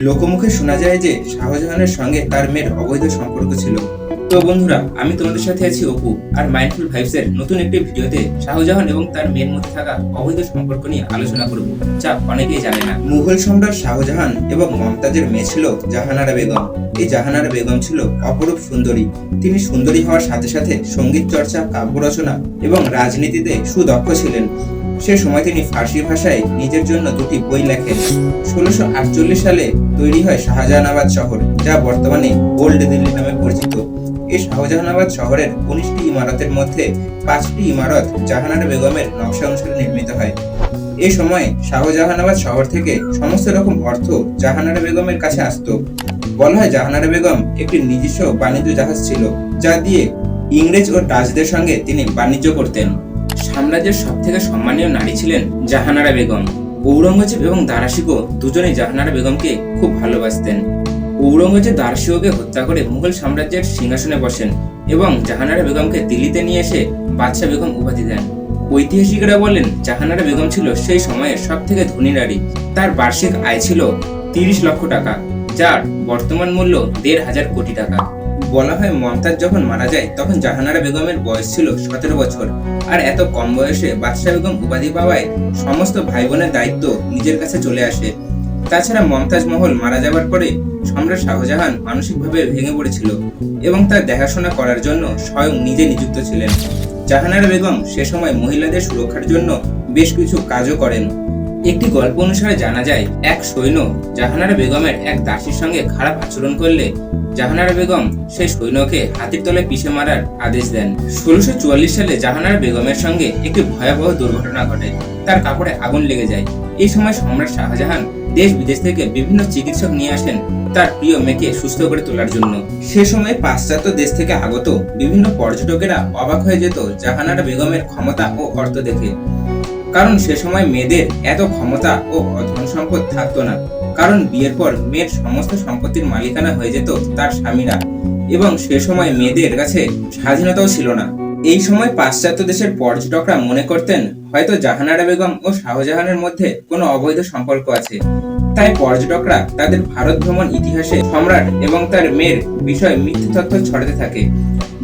লোকমুখে শোনা যায় যে শাহজাহানের সঙ্গে তার মেয়ের অবৈধ সম্পর্ক ছিল। তো বন্ধুরা, আমি তোমাদের সাথে আছি অপু, আর মাইন্ডফুল ভাইবস এর নতুন একটি ভিডিওতে শাহজাহান এবং তার মেয়ের মধ্যে থাকা অবৈধ সম্পর্ক নিয়ে আলোচনা করব, যা অনেকেই জানে না। মুঘল সম্রাট শাহজাহান এবং মমতাজের মেয়ে ছিল জাহানারা বেগম। এই জাহানারা বেগম ছিল অপরূপ সুন্দরী। তিনি সুন্দরী হওয়ার সাথে সাথে সঙ্গীত চর্চা, কাব্য রচনা এবং রাজনীতিতে সুদক্ষ ছিলেন। সে সময় তিনি ফার্সি ভাষায় নিজের জন্য দুটি বই লেখেন। 1648 সালে তৈরি হয় শাহজাহানাবাদ শহর, যা বর্তমানে ওল্ড দিল্লি নামে পরিচিত। এই শাহজাহানাবাদ শহরের 19টি ইমারতের মধ্যে 5টি ইমারত জাহানারা বেগমের নকশা অনুসারে নির্মিত হয়। এই সময় শাহজাহানাবাদ শহর থেকে সমস্ত রকম অর্থ জাহানারা বেগমের কাছে আসতো। বলা হয় জাহানারা বেগম একটি নিজস্ব বাণিজ্য জাহাজ ছিল, যা দিয়ে ইংরেজ ও ডাচদের সঙ্গে তিনি বাণিজ্য করতেন। সাম্রাজ্যের সবথেকে সম্মানীয় নারী ছিলেন জাহানারা বেগম। ঔরঙ্গজেব এবং দারাশিকো দুজনেই জাহানারা বেগমকে খুব ভালোবাসতেন। ঔরঙ্গজেব দারাশিকোকে হত্যা করে মুঘল সাম্রাজ্যের সিংহাসনে বসেন এবং জাহানারা বেগমকে দিল্লিতে নিয়ে এসে বাদশাহ বেগম উপাধি দেন। ঐতিহাসিকরা বলেন জাহানারা বেগম ছিল সেই সময়ের সবথেকে ধনী নারী। তার বার্ষিক আয় ছিল 30 লক্ষ টাকা, যার বর্তমান মূল্য 1,500 কোটি টাকা। বলা হয় মমতাজ যখন মারা যায় তখন জাহানারা বেগমের বয়স ছিল 17 বছর, আর এত কম বয়সে বাদশাহ বেগম উপাধি পাওয়ায় সমস্ত ভাই বোনের দায়িত্ব নিজের কাছে চলে আসে। তাছাড়া মমতাজ মহল মারা যাবার পরে সম্রাট শাহজাহান মানসিকভাবে ভেঙে পড়েছিল এবং তার দেখাশোনা করার জন্য স্বয়ং নিজে নিযুক্ত ছিলেন। জাহানারা বেগম সে সময় মহিলাদের সুরক্ষার জন্য বেশ কিছু কাজও করেন। একটি গল্প অনুসারে জানা যায় এক সৈন্য জাহানারা বেগমের এক দাসীর সঙ্গে খারাপ আচরণ করলে জাহানারা বেগম সেই সৈন্যকে হাতির তলায় পিষে মারার আদেশ দেন। 1644 সালে জাহানারা বেগমের সঙ্গে একটি ভয়াবহ দুর্ঘটনা ঘটে। তার কাপড়ে আগুন লেগে যায়। এই সময় সম্রাট শাহজাহান দেশ বিদেশ থেকে বিভিন্ন চিকিৎসক নিয়ে আসেন তার প্রিয় মেয়েকে সুস্থ করে তোলার জন্য। সে সময় পাশ্চাত্য দেশ থেকে আগত বিভিন্ন পর্যটকেরা অবাক হয়ে যেত জাহানারা বেগমের ক্ষমতা ও অর্থ দেখে। কারণ সে সময় মেয়েদের এত ক্ষমতা ও ধন সম্পদ থাকতো না, কারণ বিয়ের পর মেয়ের সমস্ত সম্পত্তির মালিকানা হয়ে যেত তার স্বামীরা, এবং সে সময় মেয়েদের কাছে স্বাধীনতাও ছিল না। এই সময় পাশ্চাত্য দেশের পর্যটকরা মনে করতেন হয়তো জাহানারা বেগম ও শাহজাহানের মধ্যে কোনো অবৈধ সম্পর্ক আছে। তাই পর্যটকরা তাদের ভারত ভ্রমণ ইতিহাসে সম্রাট এবং তার মেয়ের বিষয়ে মিথ্যে তথ্য ছড়াতে থাকে।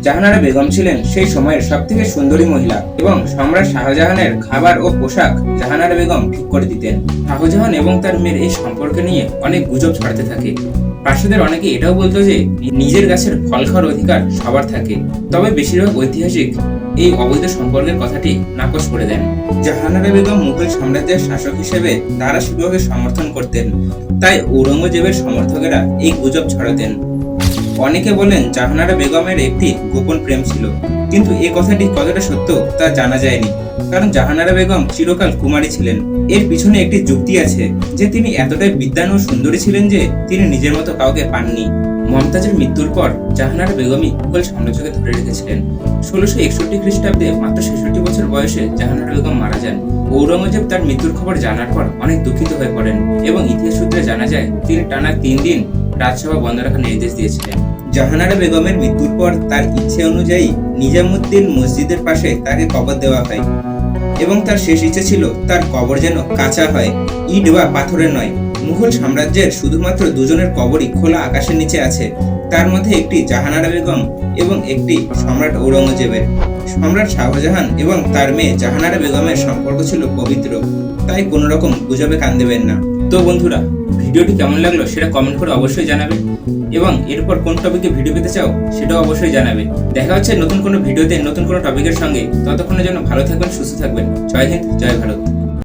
জাহানারা বেগম ছিলেন সেই সময়ের সবথেকে সুন্দরী মহিলা এবং সম্রাট শাহজাহানের খাবার ও পোশাক জাহানারা বেগম ঠিক করে দিতেন। শাহজাহান এবং তার মেয়ের এই সম্পর্ক নিয়ে অনেক গুজব ছড়াতে থাকে। প্রাসাদের অনেকে এটাও বলতো যে নিজের গাছের ফল খাওয়ার অধিকার সবার থাকে, তবে বেশিরভাগ ঐতিহাসিক এই অবৈধ সম্পর্কের কথাটি নাকচ করে দেন। জাহানারা বেগম মুঘল সাম্রাজ্যের শাসক হিসেবে দারাশিকোকে সমর্থন করতেন, তাই ঔরঙ্গজেবের সমর্থকেরা এই গুজব ছড়াতেন। অনেকে বলেন জাহানারা বেগমের একটি গোপন প্রেম ছিল, কিন্তু এই কথাটি কতটা সত্য তা জানা যায়নি, কারণ জাহানারা বেগম চিরকাল কুমারী ছিলেন। এর পিছনে একটি যুক্তি আছে যে তিনি এতটাই বিদ্বান ও সুন্দরী ছিলেন যে তিনি নিজের মতো কাউকে পাননি। মমতাজের মৃত্যুর পর জাহানারা বেগমই মুঘল সাম্রাজ্যকে ধরে রেখেছিলেন। 1661 খ্রিস্টাব্দে মাত্র 66 বছর বয়সে জাহানারা বেগম মারা যান। ঔরঙ্গজেব তার মৃত্যুর খবর জানার পর অনেক দুঃখিত হয়ে পড়েন এবং ইতিহাস সূত্রে জানা যায় তিনি টানা 3 দিন রাজসভা বন্ধ রাখার নির্দেশ দিয়েছিলেন। জাহানারা বেগমের মৃত্যুর পর তার ইচ্ছে অনুযায়ী নিজামুদ্দিন মসজিদের পাশে তাকে কবর দেওয়া হয় এবং তার শেষ ইচ্ছে ছিল তার কবর যেন কাঁচা হয়, ইট বা পাথরের নয়। মুঘল সাম্রাজ্যের শুধুমাত্র দুজনের কবরই খোলা আকাশের নিচে আছে, তার মধ্যে একটি জাহানারা বেগম এবং একটি সম্রাট ঔরঙ্গজেবের। সম্রাট শাহজাহান এবং তার মেয়ে জাহানারা বেগমের সম্পর্ক ছিল পবিত্র, তাই কোনো রকম গুজবে কান দেবেন না। তো বন্ধুরা, ভিডিওটি কেমন লাগলো সেটা কমেন্ট করে অবশ্যই জানাবে, এবং এরপর কোন টপিকে ভিডিও পেতে চাও সেটাও অবশ্যই জানাবে। দেখা হচ্ছে নতুন কোনো ভিডিওতে নতুন কোনো টপিকের সঙ্গে। ততক্ষণের জন্য ভালো থাকবেন, সুস্থ থাকবেন। জয় হিন্দ, জয় ভারত।